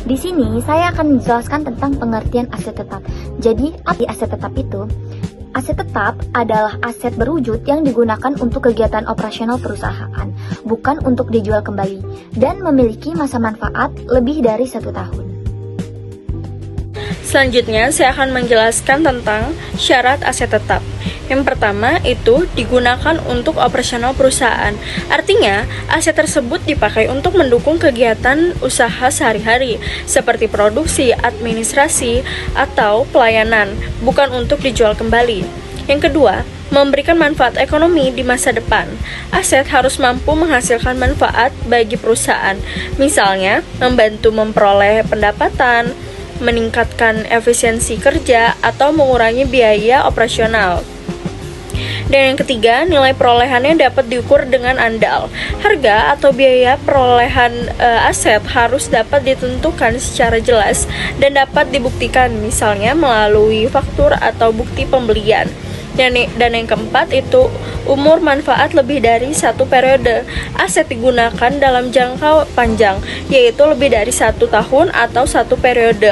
Di sini saya akan menjelaskan tentang pengertian aset tetap. Jadi, apa aset tetap itu? Aset tetap adalah aset berwujud yang digunakan untuk kegiatan operasional perusahaan, bukan untuk dijual kembali, dan memiliki masa manfaat lebih dari 1 tahun. Selanjutnya, saya akan menjelaskan tentang syarat aset tetap. Yang pertama itu digunakan untuk operasional perusahaan. Artinya, aset tersebut dipakai untuk mendukung kegiatan usaha sehari-hari, seperti produksi, administrasi, atau pelayanan, bukan untuk dijual kembali. Yang kedua, memberikan manfaat ekonomi di masa depan. Aset harus mampu menghasilkan manfaat bagi perusahaan, misalnya membantu memperoleh pendapatan, meningkatkan efisiensi kerja, atau mengurangi biaya operasional. Dan yang ketiga, nilai perolehannya dapat diukur dengan andal. Harga atau biaya perolehan aset harus dapat ditentukan secara jelas dan dapat dibuktikan, misalnya melalui faktur atau bukti pembelian. Dan yang keempat itu umur manfaat lebih dari 1 periode. Aset digunakan dalam jangka panjang, yaitu lebih dari 1 tahun atau 1 periode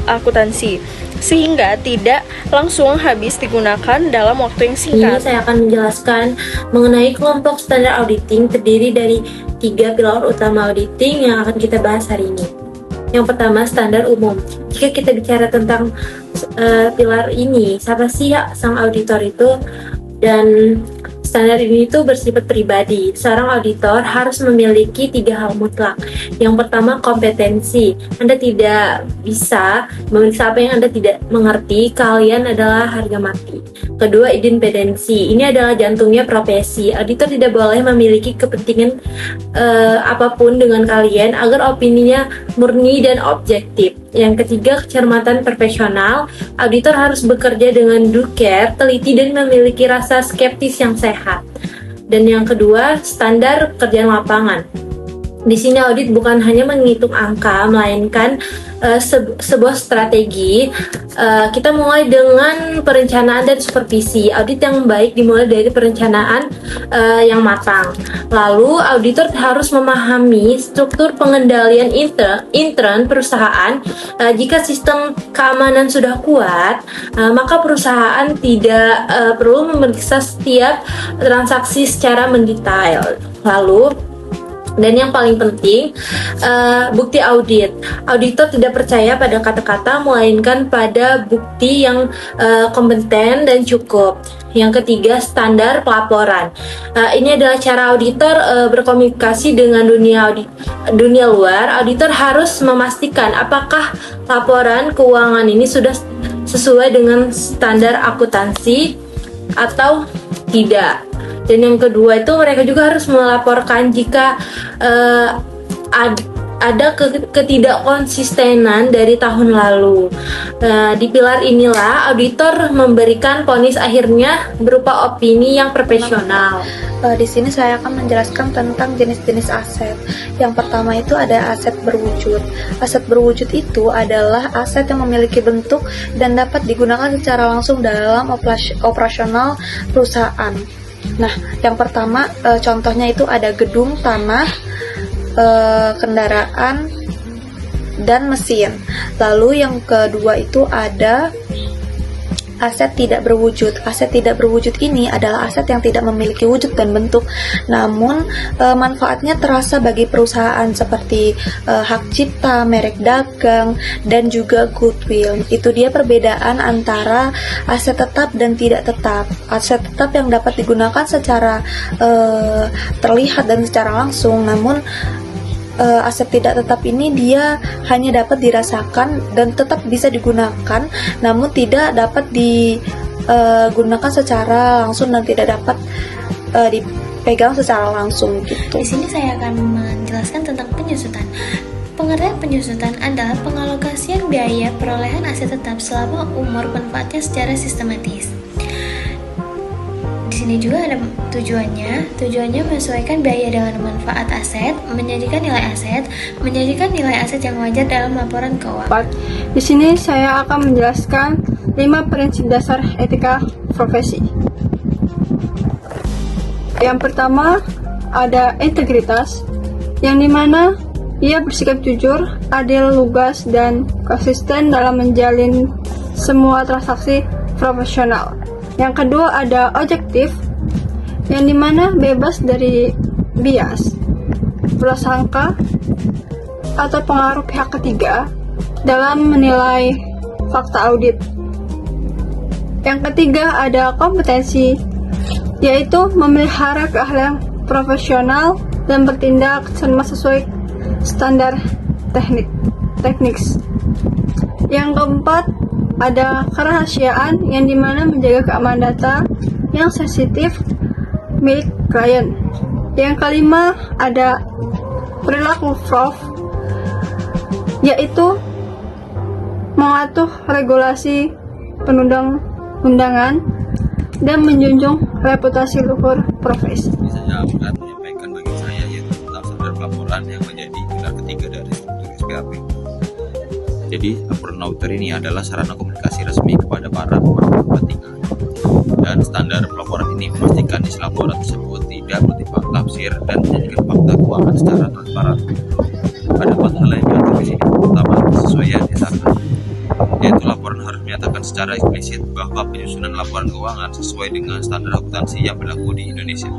akuntansi, sehingga tidak langsung habis digunakan dalam waktu yang singkat. Ini saya akan menjelaskan mengenai kelompok standar auditing terdiri dari 3 pilar utama auditing yang akan kita bahas hari ini. Yang pertama, standar umum. Jika kita bicara tentang pilar ini, siapa sih sang auditor itu? Dan standar ini itu bersifat pribadi. Seorang auditor harus memiliki 3 hal mutlak. Yang pertama, kompetensi. Anda tidak bisa memeriksa apa yang Anda tidak mengerti. Kalian adalah harga mati. Kedua, independensi. Ini adalah jantungnya profesi. Auditor tidak boleh memiliki kepentingan apapun dengan kalian agar opininya murni dan objektif. Yang ketiga, kecermatan profesional. Auditor harus bekerja dengan due care, teliti, dan memiliki rasa skeptis yang sehat. Dan yang kedua, standar kerjaan lapangan. Di sini audit bukan hanya menghitung angka, melainkan sebuah strategi. Kita mulai dengan perencanaan dan supervisi. Audit yang baik dimulai dari perencanaan yang matang. Lalu auditor harus memahami struktur pengendalian intern perusahaan. Jika sistem keamanan sudah kuat, maka perusahaan tidak perlu memeriksa setiap transaksi secara mendetail. Lalu, dan yang paling penting, bukti audit. Auditor tidak percaya pada kata-kata, melainkan pada bukti yang kompeten dan cukup. Yang ketiga, standar pelaporan. Ini adalah cara auditor berkomunikasi dengan dunia luar. Auditor harus memastikan apakah laporan keuangan ini sudah sesuai dengan standar akuntansi atau tidak. Dan yang kedua itu mereka juga harus melaporkan jika ada ketidakkonsistenan dari tahun lalu. Di pilar inilah auditor memberikan vonis akhirnya berupa opini yang profesional. Di sini saya akan menjelaskan tentang jenis-jenis aset. Yang pertama itu ada aset berwujud. Aset berwujud itu adalah aset yang memiliki bentuk dan dapat digunakan secara langsung dalam operasional perusahaan. Nah, yang pertama contohnya itu ada gedung, tanah, kendaraan, dan mesin. Lalu yang kedua itu ada aset tidak berwujud. Aset tidak berwujud ini adalah aset yang tidak memiliki wujud dan bentuk, namun manfaatnya terasa bagi perusahaan seperti hak cipta, merek dagang, dan juga goodwill. Itu dia perbedaan antara aset tetap dan tidak tetap. Aset tetap yang dapat digunakan secara terlihat dan secara langsung, namun aset tidak tetap ini dia hanya dapat dirasakan dan tetap bisa digunakan, namun tidak dapat digunakan secara langsung dan tidak dapat dipegang secara langsung gitu. Di sini saya akan menjelaskan tentang penyusutan. Pengertian penyusutan adalah pengalokasian biaya perolehan aset tetap selama umur manfaatnya secara sistematis. Di sini juga ada tujuannya. Tujuannya menyesuaikan biaya dengan manfaat aset, menyajikan nilai aset yang wajar dalam laporan keuangan. Di sini saya akan menjelaskan 5 prinsip dasar etika profesi. Yang pertama ada integritas, yang dimana Ia bersikap jujur, adil, lugas, dan konsisten dalam menjalin semua transaksi profesional. Yang kedua ada objektif, yang dimana bebas dari bias, prasangka, atau pengaruh pihak ketiga dalam menilai fakta audit. Yang ketiga ada kompetensi, yaitu memelihara keahlian profesional dan bertindak cermat sesuai standar teknik. Yang keempat ada kerahasiaan, yang dimana menjaga keamanan data yang sensitif milik klien. Yang kelima ada perilaku prof, yaitu mengatur regulasi perundang-undangan dan menjunjung reputasi luhur profesi. Saya akan menyampaikan bagi saya yaitu tentang standar pelaporan yang menjadi pilar ketiga dari struktur SPAP. Jadi, laporan auditor ini adalah sarana komunikasi resmi kepada para pemangku kepentingan. Dan standar pelaporan ini memastikan isi laporan tersebut tidak bertimbang tafsir dan menjadikan fakta keuangan secara transparan. Ada 4 hal yang diatur di sini. Pertama, kesesuaian SAK, yaitu laporan harus menyatakan secara eksplisit bahwa penyusunan laporan keuangan sesuai dengan standar akuntansi yang berlaku di Indonesia.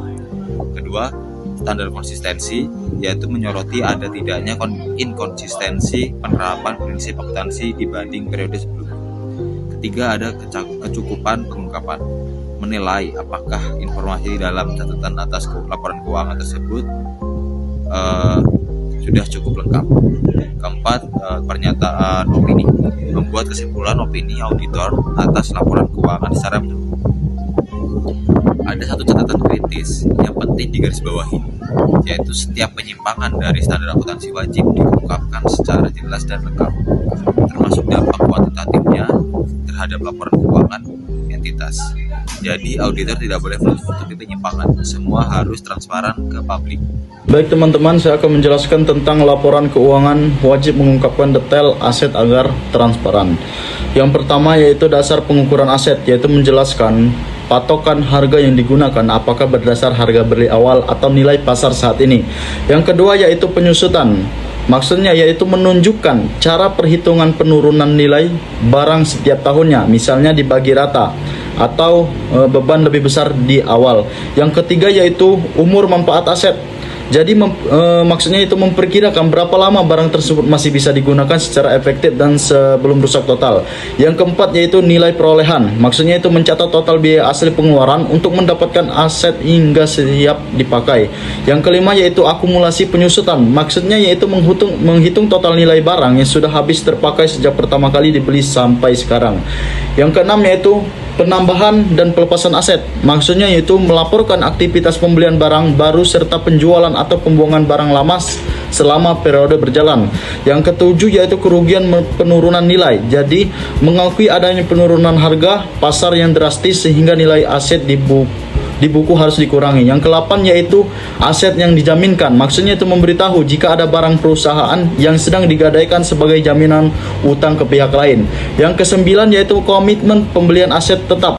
Kedua, standar konsistensi, yaitu menyoroti ada tidaknya inkonsistensi penerapan prinsip akuntansi dibanding periode sebelumnya. Ketiga, ada kecukupan pengungkapan, menilai apakah informasi di dalam catatan atas laporan keuangan tersebut sudah cukup lengkap. Keempat, pernyataan opini, membuat kesimpulan opini auditor atas laporan keuangan secara menyeluruh. Ada satu catatan kritis yang penting digarisbawahi, yaitu setiap penyimpangan dari standar akuntansi wajib diungkapkan secara jelas dan lengkap, termasuk dampak kuantitatifnya terhadap laporan keuangan entitas. Jadi auditor tidak boleh menutupi penyimpangan, semua harus transparan ke publik. Baik teman-teman, saya akan menjelaskan tentang laporan keuangan wajib mengungkapkan detail aset agar transparan. Yang pertama yaitu dasar pengukuran aset, yaitu menjelaskan patokan harga yang digunakan apakah berdasar harga beli awal atau nilai pasar saat ini. Yang kedua yaitu penyusutan, maksudnya yaitu menunjukkan cara perhitungan penurunan nilai barang setiap tahunnya, misalnya dibagi rata atau beban lebih besar di awal. Yang ketiga yaitu umur manfaat aset. Jadi maksudnya itu memperkirakan berapa lama barang tersebut masih bisa digunakan secara efektif dan sebelum rusak total. Yang keempat yaitu nilai perolehan. Maksudnya itu mencatat total biaya asli pengeluaran untuk mendapatkan aset hingga siap dipakai. Yang kelima yaitu akumulasi penyusutan. Maksudnya yaitu menghitung total nilai barang yang sudah habis terpakai sejak pertama kali dibeli sampai sekarang. Yang keenam yaitu penambahan dan pelepasan aset. Maksudnya yaitu melaporkan aktivitas pembelian barang baru serta penjualan atau pembuangan barang lama selama periode berjalan. Yang ketujuh yaitu kerugian penurunan nilai. Jadi mengakui adanya penurunan harga pasar yang drastis sehingga nilai aset di buku harus dikurangi. Yang ke-8 yaitu aset yang dijaminkan. Maksudnya itu memberitahu jika ada barang perusahaan yang sedang digadaikan sebagai jaminan utang ke pihak lain. Yang ke-9 yaitu komitmen pembelian aset tetap.